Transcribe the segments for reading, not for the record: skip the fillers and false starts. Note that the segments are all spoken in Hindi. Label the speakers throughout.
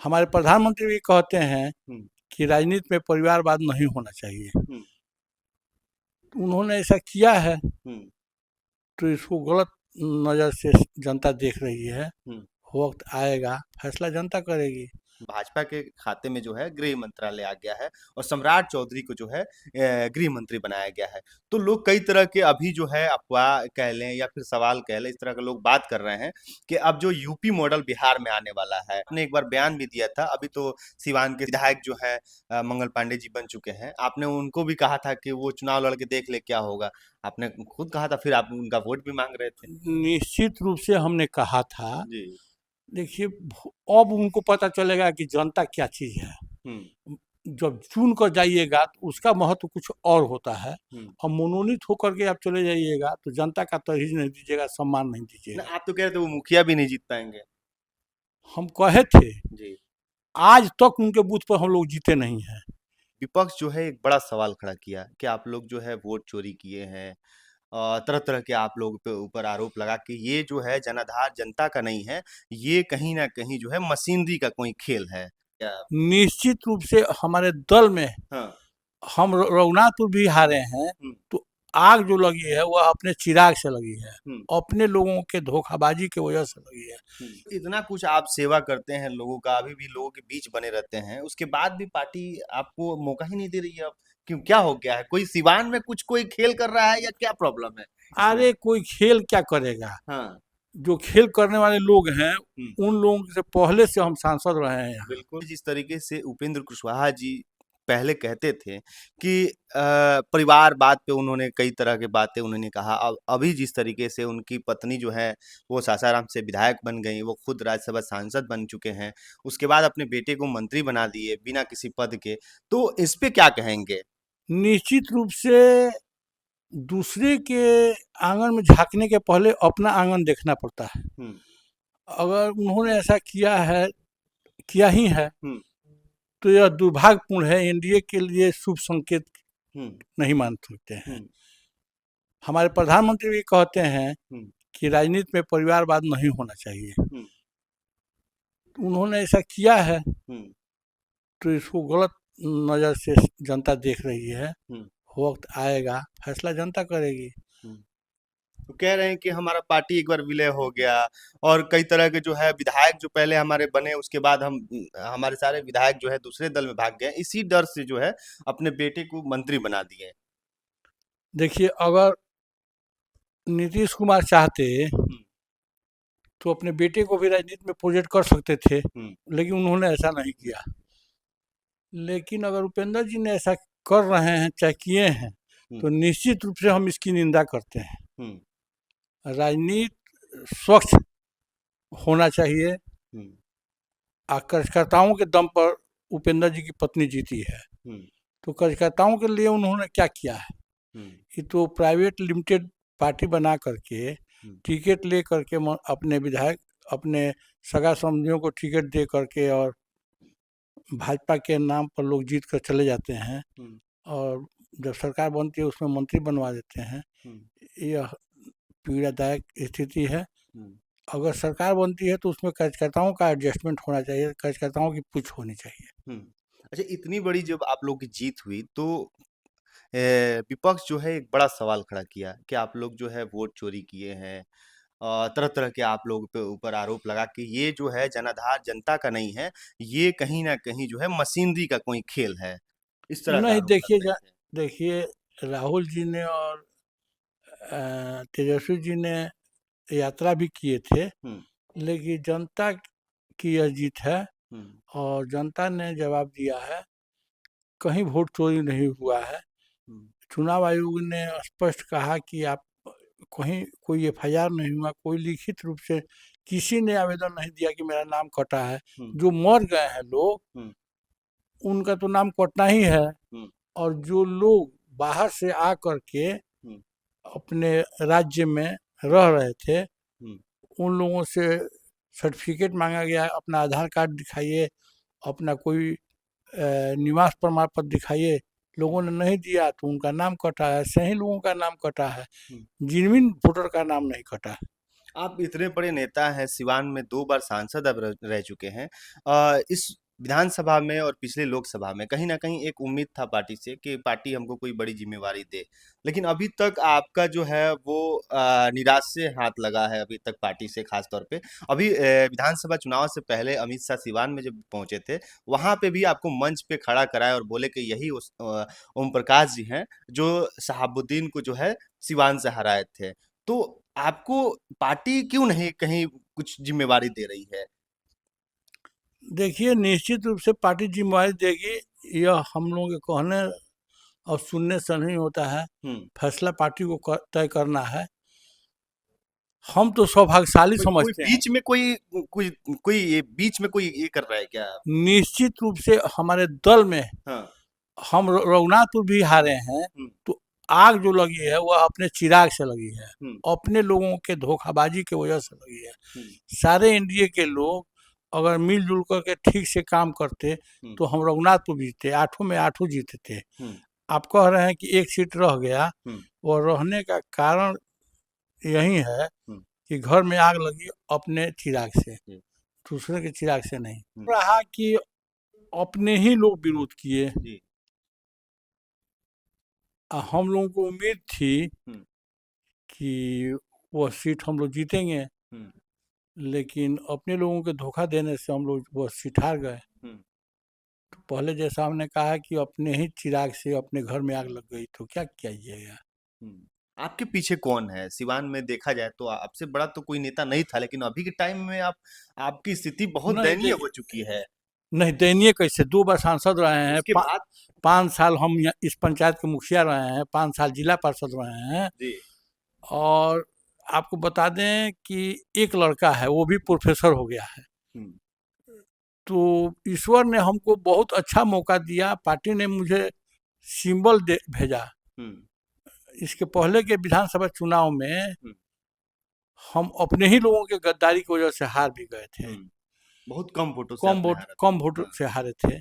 Speaker 1: हमारे प्रधानमंत्री भी कहते हैं
Speaker 2: हुँ,
Speaker 1: कि राजनीति में परिवारवाद नहीं होना चाहिए।
Speaker 2: हुँ,
Speaker 1: उन्होंने ऐसा किया है,
Speaker 2: हुँ,
Speaker 1: तो इसको गलत नज़र से जनता देख रही है।
Speaker 2: हुँ।
Speaker 1: वक्त आएगा, फैसला जनता करेगी।
Speaker 2: भाजपा के खाते में जो है गृह मंत्रालय आ गया है और सम्राट चौधरी को जो है गृह मंत्री बनाया गया है। तो लोग कई तरह के अभी जो है अफवाह कह लें या फिर सवाल कह लें, इस तरह के लोग बात कर रहे हैं कि अब जो यूपी मॉडल बिहार में आने वाला है। आपने एक बार बयान भी दिया था, अभी तो सिवान के विधायक जो है मंगल पांडे जी बन चुके हैं। आपने उनको भी कहा था कि वो चुनाव लड़ के देख ले क्या होगा। आपने खुद कहा था, फिर आप उनका वोट भी मांग रहे थे।
Speaker 1: निश्चित रूप से हमने कहा था।
Speaker 2: जी।
Speaker 1: देखिए, अब उनको पता चलेगा कि जनता क्या चीज़ है।
Speaker 2: हुँ,
Speaker 1: जब चुन कर जाइएगा तो उसका महत्व कुछ और होता है।
Speaker 2: हुँ।
Speaker 1: और मनोनीत होकर के आप चले जाइएगा तो जनता का तरजीह नहीं दीजिएगा, सम्मान नहीं
Speaker 2: ना,
Speaker 1: दीजिएगा।
Speaker 2: आप तो कह रहे थे वो मुखिया भी नहीं जीत पाएँगे।
Speaker 1: हम कहे थे,
Speaker 2: जी।
Speaker 1: आज तक उनके बूथ पर हम लोग जीते नहीं हैं।
Speaker 2: विपक्ष जो है एक बड़ा सवाल खड़ा किया कि आप लोग जो है वोट चोरी किए हैं। तरह-तरह के आप लोग पे ऊपर आरोप लगा कि ये जो है जनाधार जनता का नहीं है, ये कहीं न कहीं जो है मशीनरी का कोई खेल है। क्या
Speaker 1: निश्चित रूप से हमारे दल में
Speaker 2: हाँ,
Speaker 1: हम रघुनाथपुर भी हारे हैं,
Speaker 2: हुँ,
Speaker 1: तो आग जो लगी है वह अपने चिराग से लगी है,
Speaker 2: हुँ,
Speaker 1: अपने लोगों के धोखाबाजी की वजह से लगी है।
Speaker 2: हुँ। इतना कुछ आप सेवा करते हैं लोगों का, अभी भी लोगों के बीच बने रहते हैं, उसके बाद भी पार्टी आपको मौका ही नहीं दे रही है अब। क्यों, क्या हो गया है? कोई सिवान में कुछ कोई खेल कर रहा है या क्या प्रॉब्लम है इसमें?
Speaker 1: अरे कोई खेल क्या करेगा?
Speaker 2: हाँ,
Speaker 1: जो खेल करने वाले लोग हैं,
Speaker 2: हुँ।
Speaker 1: उन लोगों से पहले से हम सांसद रहे हैं यहाँ।
Speaker 2: बिल्कुल, जिस तरीके से उपेंद्र कुशवाहा जी पहले कहते थे कि परिवारवाद पे उन्होंने कई तरह की बातें उन्होंने कहा। अब अभी जिस तरीके से उनकी पत्नी जो है, वो सासाराम से विधायक बन गईं, वो खुद राज्यसभा सांसद बन चुके हैं। उसके बाद अपने बेटे को मंत्री बना दिए बिना किसी पद के। तो इस पे क्या कहेंगे?
Speaker 1: निश्चित रूप से दूसरे के आंगन में झाँकने के पहले अपना आंगन देखना पड़ता है।
Speaker 2: हुँ,
Speaker 1: अगर उन्होंने ऐसा किया है, किया ही है,
Speaker 2: हुँ,
Speaker 1: तो यह दुर्भाग्यपूर्ण है, एनडीए के लिए शुभ संकेत
Speaker 2: हुँ,
Speaker 1: नहीं मान सकते हैं।
Speaker 2: हुँ,
Speaker 1: हमारे प्रधानमंत्री भी कहते हैं
Speaker 2: हुँ,
Speaker 1: कि राजनीति में परिवारवाद नहीं होना चाहिए।
Speaker 2: हुँ,
Speaker 1: उन्होंने ऐसा किया है,
Speaker 2: हुँ,
Speaker 1: तो इसको गलत नज़र से जनता देख रही है।
Speaker 2: हुँ,
Speaker 1: वक्त आएगा, फैसला जनता करेगी।
Speaker 2: हुँ। तो कह रहे हैं कि हमारा पार्टी एक बार विलय हो गया और कई तरह के जो है विधायक जो पहले हमारे बने, उसके बाद हम हमारे सारे विधायक जो है दूसरे दल में भाग गए, इसी डर से जो है अपने बेटे को मंत्री बना दिए।
Speaker 1: देखिए, अगर नीतीश कुमार चाहते
Speaker 2: हम्म,
Speaker 1: तो अपने बेटे को भी राजनीति में प्रोजेक्ट कर सकते थे,
Speaker 2: हम्म,
Speaker 1: लेकिन उन्होंने ऐसा नहीं किया। लेकिन अगर उपेंद्र जी ने ऐसा कर रहे हैं, चाहे किए हैं,
Speaker 2: हम्म,
Speaker 1: तो निश्चित रूप से हम इसकी निंदा करते हैं।
Speaker 2: हम्म,
Speaker 1: राजनीति स्वच्छ होना चाहिए।
Speaker 2: हम्म,
Speaker 1: कार्यकर्ताओं के दम पर उपेंद्र जी की पत्नी जीती है,
Speaker 2: हम्म,
Speaker 1: तो कार्यकर्ताओं के लिए उन्होंने क्या किया है?
Speaker 2: हम्म,
Speaker 1: कि तो प्राइवेट लिमिटेड पार्टी बना करके
Speaker 2: हम्म,
Speaker 1: टिकट ले करके अपने विधायक, अपने सगा समधियों को टिकट दे करके और भाजपा के नाम पर लोग जीत कर चले जाते हैं।
Speaker 2: हम्म,
Speaker 1: और जब सरकार बनती है उसमें मंत्री बनवा देते हैं।
Speaker 2: हम्म,
Speaker 1: यह पीड़ादायक स्थिति है।
Speaker 2: हम्म,
Speaker 1: अगर सरकार बनती है तो उसमें कार्यकर्ताओं का एडजस्टमेंट होना चाहिए, कार्यकर्ताओं की पूछ होनी चाहिए।
Speaker 2: हम्म। अच्छा, इतनी बड़ी जब आप लोग की जीत हुई तो विपक्ष जो है एक बड़ा सवाल खड़ा किया कि आप लोग जो है वोट चोरी किए हैं। तरह-तरह के आप लोग पे ऊपर आरोप लगा कि ये जो है जनाधार जनता का नहीं है, ये कहीं न कहीं जो है मशीनरी का कोई खेल है। इस तरह का
Speaker 1: नहीं,
Speaker 2: आरोप लग रहे थे।
Speaker 1: देखिए, राहुल जी ने और तेजस्वी जी ने यात्रा भी किए थे,
Speaker 2: हुँ,
Speaker 1: लेकिन जनता की यह जीत है
Speaker 2: हुँ,
Speaker 1: और जनता ने जवाब दिया है। कहीं वोट चोरी नहीं हुआ है।
Speaker 2: हुँ,
Speaker 1: चुनाव आयोग ने स्पष्ट कहा कि आप, कहीं कोई एफआईआर नहीं हुआ, कोई लिखित रूप से किसी ने आवेदन नहीं दिया कि मेरा नाम कटा है।
Speaker 2: हुँ,
Speaker 1: जो मर गए हैं लोग,
Speaker 2: हुँ,
Speaker 1: उनका तो नाम कटना ही है।
Speaker 2: हुँ,
Speaker 1: और जो लोग बाहर से आ कर के
Speaker 2: हुँ,
Speaker 1: अपने राज्य में रह रहे थे,
Speaker 2: हुँ,
Speaker 1: उन लोगों से सर्टिफिकेट मांगा गया, अपना आधार कार्ड दिखाइए, अपना कोई निवास प्रमाण पत्र दिखाइए।
Speaker 2: हुँ,
Speaker 1: लोगों ने नहीं दिया तो उनका नाम कटा है। ऐसे ही लोगों का नाम कटा है,
Speaker 2: हुँ,
Speaker 1: जेन्युइन वोटर का नाम नहीं कटा है।
Speaker 2: आप इतने बड़े नेता हैं, सिवान में 2 बार सांसद अब रह चुके हैं। इस विधानसभा में और पिछले लोकसभा में कहीं न कहीं एक उम्मीद था पार्टी से कि पार्टी हमको कोई बड़ी ज़िम्मेवारी दे। लेकिन अभी तक आपका जो है वो निराश से हाथ लगा है अभी तक पार्टी से ख़ास तौर पे। अभी विधानसभा चुनाव से पहले अमित शाह सिवान में जब पहुँचे थे, वहाँ पे भी आपको मंच पे खड़ा कराया और बोले कि यही ओम प्रकाश जी हैं, जो शहाबुद्दीन को जो है सिवान से हराए थे। तो आपको पार्टी क्यों नहीं कहीं कुछ ज़िम्मेवारी दे रही है?
Speaker 1: देखिए, निश्चित रूप से पार्टी ज़िम्मेवारी देगी, यह हम लोगों के कहने और सुनने से नहीं होता है,
Speaker 2: हुँ।
Speaker 1: फैसला पार्टी को तय करना है। हम तो सौभाग्यशाली
Speaker 2: कोई कोई
Speaker 1: समझते हैं।
Speaker 2: बीच में कोई कोई कोई ये बीच में कोई ये कर रहा है क्या?
Speaker 1: निश्चित रूप से हमारे दल में
Speaker 2: हाँ।
Speaker 1: हम रघुनाथपुर भी हारे हैं,
Speaker 2: हुँ,
Speaker 1: तो आग जो लगी है वह अपने चिराग से लगी है,
Speaker 2: हुँ,
Speaker 1: अपने लोगों के धोखाबाजी की वजह से लगी है।
Speaker 2: हुँ,
Speaker 1: सारे एनडीए के लोग अगर मिलजुल करके ठीक से काम करते
Speaker 2: हुँ,
Speaker 1: तो हम रघुनाथपुर जीतते, 8 में 8 जीते थे।
Speaker 2: हुँ,
Speaker 1: आप कह रहे हैं कि एक सीट रह गया,
Speaker 2: हुँ,
Speaker 1: वो रहने का कारण यही है
Speaker 2: हुँ,
Speaker 1: कि घर में आग लगी अपने चिराग से,
Speaker 2: जी,
Speaker 1: दूसरे के चिराग से नहीं।
Speaker 2: हुँ,
Speaker 1: रहा कि अपने ही लोग विरोध किए।
Speaker 2: जी,
Speaker 1: हम लोगों को उम्मीद थी
Speaker 2: हुँ,
Speaker 1: कि वह सीट हम लोग जीतेंगे,
Speaker 2: हुँ,
Speaker 1: लेकिन अपने लोगों के धोखा देने से हम लोग वह सीट हार गए।
Speaker 2: हुँ,
Speaker 1: तो पहले जैसा हमने कहा कि अपने ही चिराग से अपने घर में आग लग गई, तो क्या किया?
Speaker 2: हुँ। आपके पीछे कौन है? सिवान में देखा जाए तो आपसे बड़ा तो कोई नेता नहीं था, लेकिन अभी के टाइम में आप आपकी स्थिति बहुत
Speaker 1: नहीं
Speaker 2: दयनीय हो
Speaker 1: देखिए,
Speaker 2: चुकी है।
Speaker 1: नहीं दयनीय कैसे, 2 बार सांसद रहे हैं,
Speaker 2: उसके बाद
Speaker 1: 5 साल हम इस पंचायत के मुखिया रहे हैं, 5 साल जिला पार्षद रहे हैं।
Speaker 2: जी,
Speaker 1: और आपको बता दें कि एक लड़का है, वो भी प्रोफ़ेसर हो गया है।
Speaker 2: हुँ,
Speaker 1: तो ईश्वर ने हमको बहुत अच्छा मौका दिया, पार्टी ने मुझे सिंबल दे भेजा।
Speaker 2: हुँ,
Speaker 1: इसके पहले के विधानसभा चुनाव में
Speaker 2: हुँ,
Speaker 1: हम अपने ही लोगों के गद्दारी की वजह से हार भी गए थे।
Speaker 2: हुँ। बहुत कम वोटों से आपने हारा था।
Speaker 1: कम वोट
Speaker 2: हाँ,
Speaker 1: से हारे थे।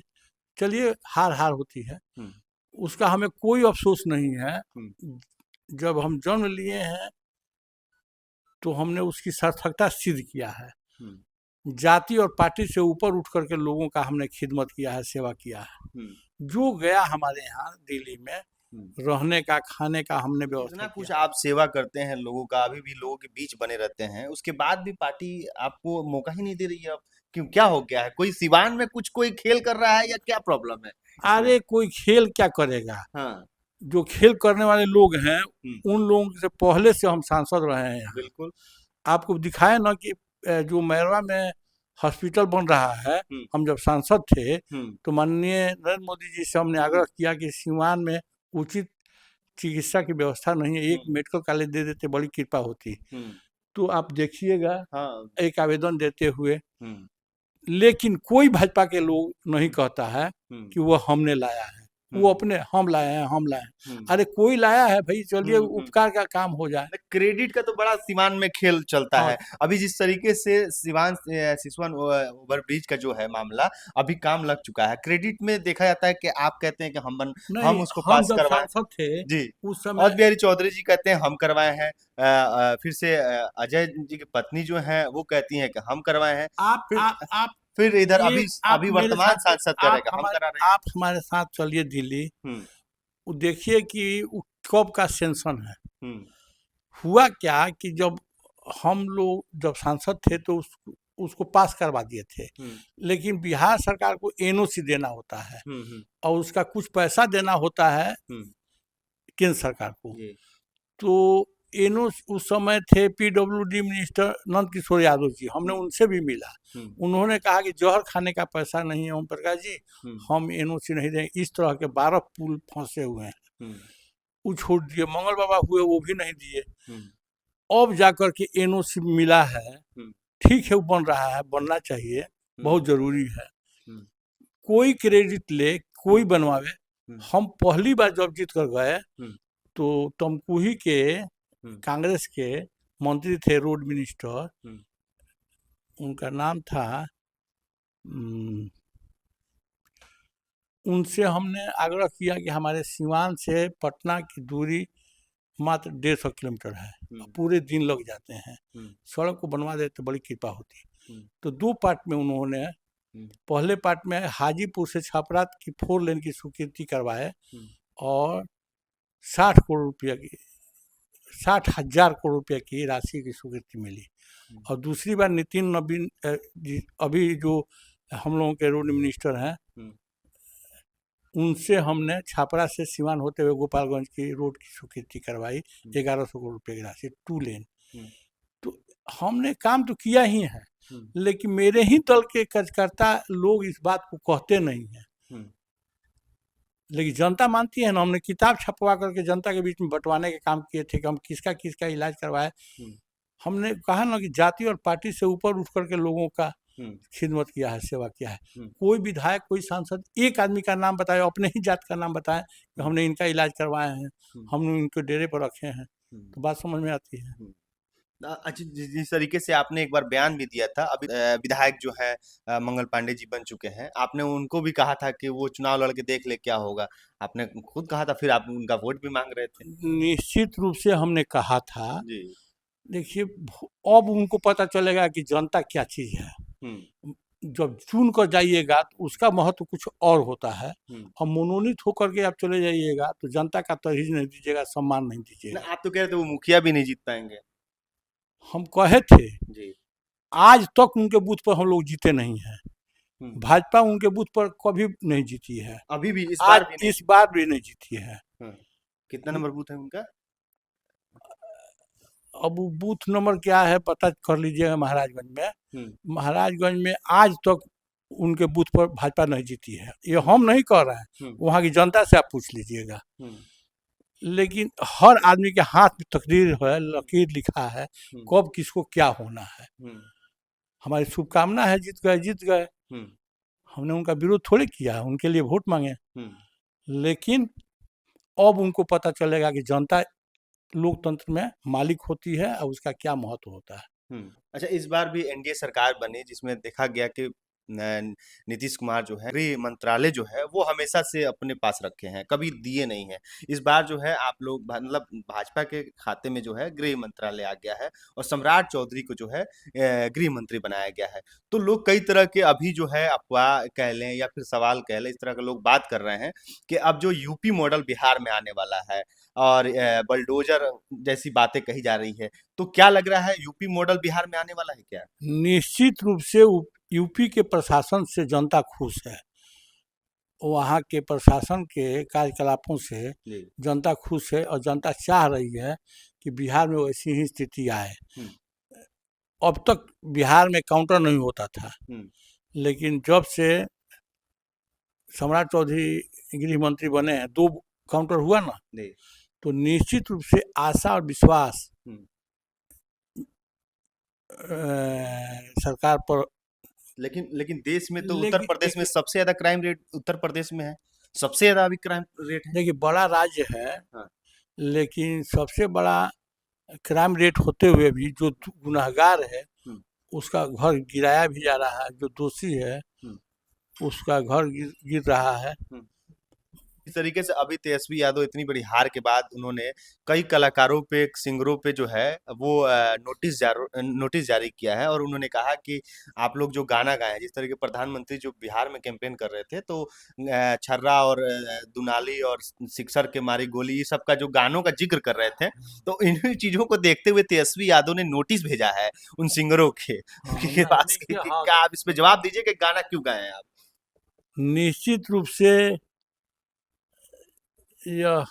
Speaker 1: चलिए, हार होती है,
Speaker 2: हुँ,
Speaker 1: उसका हमें कोई अफ़सोस नहीं है।
Speaker 2: हुँ,
Speaker 1: जब हम जन्म लिए हैं, तो हमने उसकी सार्थकता सिद्ध किया है।
Speaker 2: हुँ,
Speaker 1: जाति और पार्टी से ऊपर उठ कर के लोगों का हमने खिदमत किया है, सेवा किया है।
Speaker 2: हुँ,
Speaker 1: जो गया हमारे यहाँ दिल्ली में,
Speaker 2: हुँ।
Speaker 1: रहने का, खाने का हमने व्यवस्था
Speaker 2: इतना कुछ
Speaker 1: किया।
Speaker 2: आप सेवा करते हैं लोगों का, अभी भी लोगों के बीच बने रहते हैं, उसके बाद भी पार्टी आपको मौका ही नहीं दे रही है अब। क्यों, क्या हो गया है? कोई सिवान में कुछ कोई खेल कर रहा है या क्या प्रॉब्लम है इसमें?
Speaker 1: अरे कोई खेल क्या करेगा?
Speaker 2: हाँ,
Speaker 1: जो खेल करने वाले लोग हैं,
Speaker 2: हुँ,
Speaker 1: उन लोगों से पहले से हम सांसद रहे हैं यहाँ।
Speaker 2: बिल्कुल।
Speaker 1: आपको दिखाया ना कि जो मैरवा में हॉस्पिटल बन रहा है,
Speaker 2: हुँ,
Speaker 1: हम जब सांसद थे,
Speaker 2: हुँ,
Speaker 1: तो माननीय नरेंद्र मोदी जी से हमने आग्रह किया कि सिवान में उचित चिकित्सा की व्यवस्था नहीं है,
Speaker 2: हुँ,
Speaker 1: एक मेडिकल कॉलेज दे देते, बड़ी कृपा होती।
Speaker 2: हुँ,
Speaker 1: तो आप देखिएगा,
Speaker 2: हाँ,
Speaker 1: एक आवेदन देते हुए,
Speaker 2: हुँ,
Speaker 1: लेकिन कोई भाजपा के लोग नहीं कहता है
Speaker 2: हुँ,
Speaker 1: कि वो हमने लाया है।
Speaker 2: हुँ,
Speaker 1: वो अपने हम लाए हैं, हम लाए हैं।
Speaker 2: हुँ,
Speaker 1: अरे कोई लाया है भई, चलिए
Speaker 2: हुँ, हुँ।
Speaker 1: उपकार का काम हो जाए।
Speaker 2: क्रेडिट का तो बड़ा सीवान में खेल चलता
Speaker 1: हाँ,
Speaker 2: है। अभी जिस तरीके से सिवान सिसवन ओवरब्रिज का जो है मामला, अभी काम लग चुका है। क्रेडिट में देखा जाता है कि आप कहते हैं कि
Speaker 1: नहीं,
Speaker 2: हम उसको
Speaker 1: हम
Speaker 2: पास
Speaker 1: जब
Speaker 2: करवाएँ।
Speaker 1: सांसद थे,
Speaker 2: जी,
Speaker 1: उस समय
Speaker 2: अवध बिहारी चौधरी जी कहते हैं हम करवाए हैं। फिर से अजय जी की पत्नी जो हैं वो कहती हैं कि हम करवाए हैं। फिर
Speaker 1: आप
Speaker 2: फिर इधर
Speaker 1: एक आप
Speaker 2: अभी
Speaker 1: मेरे
Speaker 2: वर्तमान
Speaker 1: साथ
Speaker 2: सांसद कह रहे हैं कि हम करा रहे हैं।
Speaker 1: आप हमारे साथ चलिए दिल्ली,
Speaker 2: हुँ,
Speaker 1: वो देखिए कि वो कब का सेंसन है।
Speaker 2: हुँ,
Speaker 1: हुआ क्या कि जब हम लोग जब सांसद थे तो उसको पास करवा दिए थे,
Speaker 2: हुँ,
Speaker 1: लेकिन बिहार सरकार को एनओसी देना होता है
Speaker 2: हुँ, हुँ,
Speaker 1: और उसका कुछ पैसा देना होता है
Speaker 2: हुँ,
Speaker 1: केंद्र सरकार को।
Speaker 2: जी,
Speaker 1: तो एनो उस समय थे पीडब्ल्यूडी मिनिस्टर नंद किशोर यादव जी, हमने
Speaker 2: हुँ,
Speaker 1: उनसे भी मिला।
Speaker 2: हुँ,
Speaker 1: उन्होंने कहा कि जौहर खाने का पैसा नहीं है ओम प्रकाश जी,
Speaker 2: हुँ,
Speaker 1: हम एनओसी नहीं देंगे। इस तरह के 12 पुल फंसे हुए हैं,
Speaker 2: हुँ,
Speaker 1: वो छोड़ दिए। मंगल बाबा हुए, वो भी नहीं दिए।
Speaker 2: हुँ,
Speaker 1: अब जाकर के एनओसी मिला है,
Speaker 2: हुँ,
Speaker 1: ठीक है, वो बन रहा है, बनना चाहिए,
Speaker 2: हुँ,
Speaker 1: बहुत ज़रूरी है।
Speaker 2: हुँ,
Speaker 1: कोई क्रेडिट ले, कोई
Speaker 2: हुँ,
Speaker 1: बनवावे।
Speaker 2: हुँ,
Speaker 1: हम पहली बार जब जीत कर गए,
Speaker 2: हुँ,
Speaker 1: तो तमकुही के
Speaker 2: हुँ,
Speaker 1: कांग्रेस के मंत्री थे, रोड मिनिस्टर,
Speaker 2: हुँ,
Speaker 1: उनका नाम था उनसे हमने आग्रह किया कि हमारे सिवान से पटना की दूरी मात्र 150 किलोमीटर है,
Speaker 2: हम्म,
Speaker 1: पूरे दिन लग जाते हैं।
Speaker 2: हम्म,
Speaker 1: सड़क को बनवा देते तो बड़ी कृपा होती।
Speaker 2: हम्म,
Speaker 1: तो 2 पार्ट में उन्होंने,
Speaker 2: हम्म,
Speaker 1: पहले पार्ट में हाजीपुर से छपरा की 4 लेन की स्वीकृति करवाए
Speaker 2: हम्म,
Speaker 1: और 60 करोड़ रुपया की, 60,000 करोड़ रुपया की राशि की स्वीकृति मिली।
Speaker 2: हम्म,
Speaker 1: और दूसरी बार नितिन नवीन जी, अभी जो हम लोगों के रोड मिनिस्टर हैं,
Speaker 2: हम्म,
Speaker 1: उनसे हमने छपरा से सिवान होते हुए गोपालगंज की रोड की स्वीकृति करवाई, 1100 करोड़ रुपये की राशि, 2 लेन।
Speaker 2: हम्म,
Speaker 1: तो हमने काम तो किया ही है,
Speaker 2: हम्म,
Speaker 1: लेकिन मेरे ही दल के कार्यकर्ता लोग इस बात को कहते नहीं हैं।
Speaker 2: हम्म,
Speaker 1: लेकिन जनता मानती है ना। हमने किताब छपवा करके जनता के बीच में बंटवाने के काम किए थे कि हम किसका किसका इलाज करवाए।
Speaker 2: हम्म,
Speaker 1: हमने कहा ना कि जाति और पार्टी से ऊपर उठ करके लोगों का
Speaker 2: हम्म,
Speaker 1: खिदमत किया है, सेवा किया है।
Speaker 2: हम्म,
Speaker 1: कोई विधायक, कोई सांसद एक आदमी का नाम बताए, अपने ही जात का नाम बताए कि
Speaker 2: हम्म,
Speaker 1: हमने इनका इलाज करवाए हैं,
Speaker 2: हम्म,
Speaker 1: हमने इनको डेरे पर रखे हैं,
Speaker 2: हम्म,
Speaker 1: तो बात समझ में आती है।
Speaker 2: हम्म। अच्छा, जिस तरीके से आपने एक बार बयान भी दिया था, अभी विधायक जो है मंगल पांडे जी बन चुके हैं, आपने उनको भी कहा था कि वो चुनाव लड़ के देख ले क्या होगा। आपने खुद कहा था, फिर आप उनका वोट भी मांग रहे थे।
Speaker 1: निश्चित रूप से हमने कहा था।
Speaker 2: जी।
Speaker 1: देखिए, अब उनको पता चलेगा कि जनता क्या चीज़ है।
Speaker 2: हम्म,
Speaker 1: जब चुन कर जाइएगा तो उसका महत्व कुछ और होता है।
Speaker 2: हम्म।
Speaker 1: और मनोनीत होकर के आप चले जाइएगा तो जनता का तरजीह नहीं दीजिएगा, सम्मान नहीं
Speaker 2: ना,
Speaker 1: दीजिएगा।
Speaker 2: आप तो कह रहे थे वो मुखिया भी नहीं जीत पाएंगे।
Speaker 1: हम कहे थे,
Speaker 2: जी।
Speaker 1: आज तक उनके बूथ पर हम लोग जीते नहीं हैं।
Speaker 2: हम्म।
Speaker 1: भाजपा उनके बूथ पर कभी नहीं जीती है,
Speaker 2: अभी भी इस
Speaker 1: आज
Speaker 2: बार भी नहीं
Speaker 1: इस
Speaker 2: जीत।
Speaker 1: बार भी नहीं जीती है।
Speaker 2: हाँ। कितना नंबर बूथ है उनका?
Speaker 1: अब वो बूथ नंबर क्या है पता कर लीजिएगा महाराजगंज में।
Speaker 2: हम्म,
Speaker 1: महाराजगंज में आज तक उनके बूथ पर भाजपा नहीं जीती है, ये
Speaker 2: हम्म,
Speaker 1: हम नहीं कह रहे हैं,
Speaker 2: हम्म,
Speaker 1: वहाँ की जनता से आप पूछ लीजिएगा।
Speaker 2: हम्म,
Speaker 1: लेकिन हर आदमी के हाथ में तकदीर है, लकीर लिखा है,
Speaker 2: हम्म,
Speaker 1: कब किसको क्या होना है।
Speaker 2: हम्म,
Speaker 1: हमारी शुभकामना है, जीत गए जीत गए,
Speaker 2: हम्म,
Speaker 1: हमने उनका विरोध थोड़ी किया है, उनके लिए वोट मांगे।
Speaker 2: हम्म,
Speaker 1: लेकिन अब उनको पता चलेगा कि जनता लोकतंत्र में मालिक होती है और उसका क्या महत्व होता है।
Speaker 2: अच्छा, इस बार भी एनडीए सरकार बनी जिसमें देखा गया कि नीतीश कुमार जो है गृह मंत्रालय जो है वो हमेशा से अपने पास रखे हैं, कभी दिए नहीं है। इस बार जो है आप लोग मतलब भाजपा के खाते में जो है गृह मंत्रालय आ गया है और सम्राट चौधरी को जो है गृह मंत्री बनाया गया है। तो लोग कई तरह के अभी जो है अफवाह कह लें या फिर सवाल कह लें, इस तरह के लोग बात कर रहे हैं कि अब जो यूपी मॉडल बिहार में आने वाला है और बलडोजर जैसी बातें कही जा रही है। तो क्या लग रहा है, यूपी मॉडल बिहार में आने वाला है क्या?
Speaker 1: निश्चित रूप से यूपी के प्रशासन से जनता खुश है, वहाँ के प्रशासन के कार्यकलापों से
Speaker 2: जी।
Speaker 1: जनता खुश है और जनता चाह रही है कि बिहार में वैसी ही स्थिति आए।
Speaker 2: हम्म,
Speaker 1: अब तक बिहार में काउंटर नहीं होता था,
Speaker 2: हम्म,
Speaker 1: लेकिन जब से सम्राट चौधरी गृह मंत्री बने हैं, 2 काउंटर हुआ ना,
Speaker 2: जी।
Speaker 1: तो निश्चित रूप से आशा और विश्वास
Speaker 2: हम्म।
Speaker 1: सरकार पर।
Speaker 2: लेकिन लेकिन देश में तो उत्तर
Speaker 1: लेकिन
Speaker 2: प्रदेश में
Speaker 1: देखिए,
Speaker 2: सबसे ज्यादा क्राइम रेट उत्तर प्रदेश में है। सबसे ज्यादा अभी क्राइम रेट है।
Speaker 1: देखिए बड़ा राज्य है,
Speaker 2: हाँ।
Speaker 1: लेकिन सबसे बड़ा क्राइम रेट होते हुए भी जो गुनहगार है
Speaker 2: हम्म,
Speaker 1: उसका घर गिराया भी जा रहा है, जो दोषी है
Speaker 2: हम्म,
Speaker 1: उसका घर गिर रहा है।
Speaker 2: हम्म। इस तरीके से अभी तेजस्वी यादव इतनी बड़ी हार के बाद उन्होंने कई कलाकारों पे, सिंगरों पे जो है वो नोटिस जारी किया है और उन्होंने कहा कि आप लोग जो गाना गाएं, जिस तरह के प्रधानमंत्री जो बिहार में कैंपेन कर रहे थे तो छर्रा और दुनाली और सिक्सर के मारी गोली, ये सब का जो गानों का जिक्र कर रहे थे, तो इन चीजों को देखते हुए तेजस्वी यादव ने नोटिस भेजा है उन सिंगरों के
Speaker 1: हाँ,
Speaker 2: के पास
Speaker 1: देखिए,
Speaker 2: कि
Speaker 1: हाँ,
Speaker 2: क्या आप इस पे जवाब दीजिए कि गाना क्यों गाए हैं आप?
Speaker 1: निश्चित रूप से यह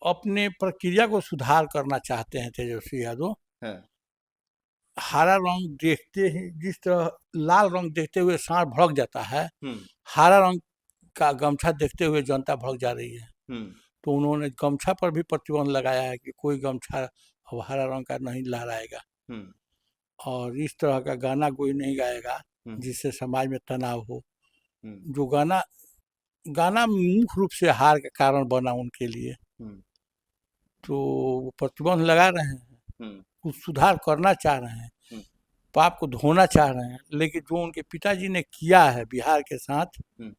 Speaker 1: अपने प्रक्रिया को सुधार करना चाहते हैं तेजस्वी यादव।
Speaker 2: हाँ।
Speaker 1: हरा रंग देखते ही, जिस तरह लाल रंग देखते हुए सांड भड़क जाता है,
Speaker 2: हम्म,
Speaker 1: हरा रंग का गमछा देखते हुए जनता भड़क जा रही है।
Speaker 2: हम्म,
Speaker 1: तो उन्होंने गमछा पर भी प्रतिबंध लगाया है कि कोई गमछा अब हरा रंग का नहीं लहराएगा
Speaker 2: हम्म,
Speaker 1: और इस तरह का गाना कोई नहीं गाएगा
Speaker 2: हम्म,
Speaker 1: जिससे समाज में तनाव हो।
Speaker 2: हम्म,
Speaker 1: जो गाना गाना मुख्य रूप से हार का कारण बना उनके लिए,
Speaker 2: हम्म,
Speaker 1: तो वो प्रतिबंध लगा रहे हैं,
Speaker 2: हम्म,
Speaker 1: कुछ सुधार करना चाह रहे हैं,
Speaker 2: हम्म,
Speaker 1: पाप को धोना चाह रहे हैं। लेकिन जो उनके पिताजी ने किया है बिहार के साथ,
Speaker 2: हम्म,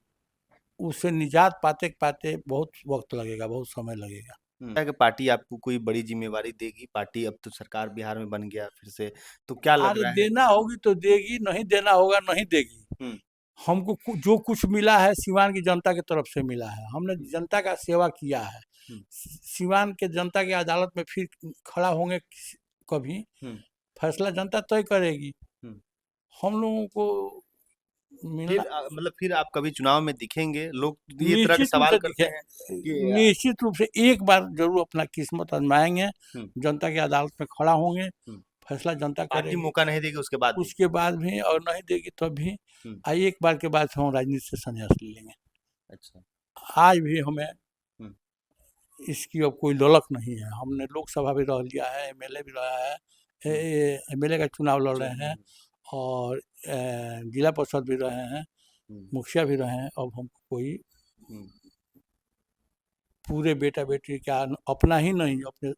Speaker 1: उससे निजात पाते पाते बहुत वक्त लगेगा, बहुत समय लगेगा।
Speaker 2: कि पार्टी आपको कोई बड़ी ज़िम्मेवारी देगी? पार्टी अब तो सरकार बिहार में बन गया फिर से, तो क्या लग
Speaker 1: अरे
Speaker 2: रहा है?
Speaker 1: देना होगी तो देगी, नहीं देना होगा नहीं देगी।
Speaker 2: हुँ,
Speaker 1: हमको जो कुछ मिला है सिवान की जनता की तरफ से मिला है, हमने
Speaker 2: हुँ,
Speaker 1: जनता का सेवा किया है।
Speaker 2: हुँ,
Speaker 1: सिवान के जनता की अदालत में फिर खड़ा होंगे कभी,
Speaker 2: हुँ,
Speaker 1: फैसला जनता तय करेगी।
Speaker 2: हुँ।
Speaker 1: हम लोगों को मिलना
Speaker 2: फिर मतलब फिर आप कभी चुनाव में दिखेंगे? लोग ये तरह के
Speaker 1: निश्चित रूप
Speaker 2: सवाल
Speaker 1: से
Speaker 2: करते
Speaker 1: दिखे,
Speaker 2: हैं कि
Speaker 1: निश्चित रूप से एक बार जरूर अपना किस्मत आजमाएंगे,
Speaker 2: हुँ,
Speaker 1: जनता की अदालत में खड़ा होंगे,
Speaker 2: हुँ,
Speaker 1: फैसला जनता
Speaker 2: पार्टी
Speaker 1: करेगी।
Speaker 2: मौका नहीं देगी उसके बाद भी?
Speaker 1: उसके बाद भी और नहीं देगी तब भी,
Speaker 2: हुँ,
Speaker 1: एक बार के बाद हम राजनीति से संन्यास ले लेंगे।
Speaker 2: अच्छा।
Speaker 1: आज भी हमें
Speaker 2: हुँ,
Speaker 1: इसकी अब कोई ललक नहीं है। हमने लोकसभा भी रह लिया है, एमएलए भी रहा है,
Speaker 2: हुँ,
Speaker 1: एमएलए का चुनाव लड़
Speaker 2: जी,
Speaker 1: रहे
Speaker 2: हुँ,
Speaker 1: हैं
Speaker 2: हुँ,
Speaker 1: और जिला परिषद भी रहे हैं,
Speaker 2: हुँ,
Speaker 1: मुखिया भी रहे हैं। अब हमको कोई
Speaker 2: हुँ,
Speaker 1: पूरे बेटा बेटी का अपना ही नहीं, अपने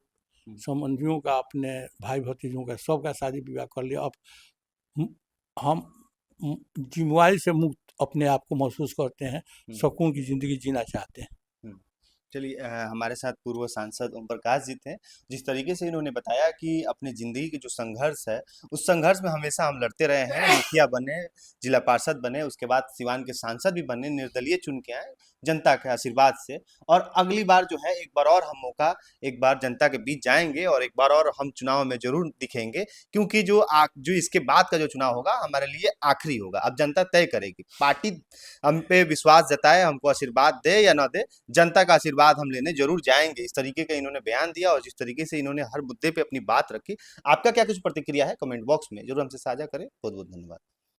Speaker 2: हुँ,
Speaker 1: संबंधियों का, अपने भाई भतीजों का, सबका शादी विवाह कर लिया। अब हम हम जिम्मेवारी से मुक्त अपने आप को महसूस करते हैं,
Speaker 2: हुँ,
Speaker 1: सुकून की ज़िंदगी जीना चाहते हैं।
Speaker 2: हुँ। चलिए हमारे साथ पूर्व सांसद ओम प्रकाश जी थे। जिस तरीके से इन्होंने बताया कि अपनी ज़िंदगी के जो संघर्ष है, उस संघर्ष में हमेशा हम लड़ते रहे हैं, मुखिया बने, जिला पार्षद बने, उसके बाद सिवान के सांसद भी बने, निर्दलीय चुन के आए, जनता के आशीर्वाद से। और अगली बार जो है एक बार और हम मौका, एक बार जनता के बीच जाएँगे और एक बार और हम चुनाव में ज़रूर दिखेंगे, क्योंकि जो इसके बाद का जो चुनाव होगा हमारे लिए आखिरी होगा। अब जनता तय करेगी। पार्टी हम पे विश्वास जताए, हमको आशीर्वाद दे या ना दे, जनता का आशीर्वाद हम लेने ज़रूर जाएँगे। इस तरीके का इन्होंने बयान दिया और जिस तरीके से इन्होंने हर मुद्दे पे अपनी बात रखी, आपका क्या कुछ प्रतिक्रिया है? कमेंट बॉक्स में ज़रूर हमसे साझा करें। बहुत-बहुत धन्यवाद।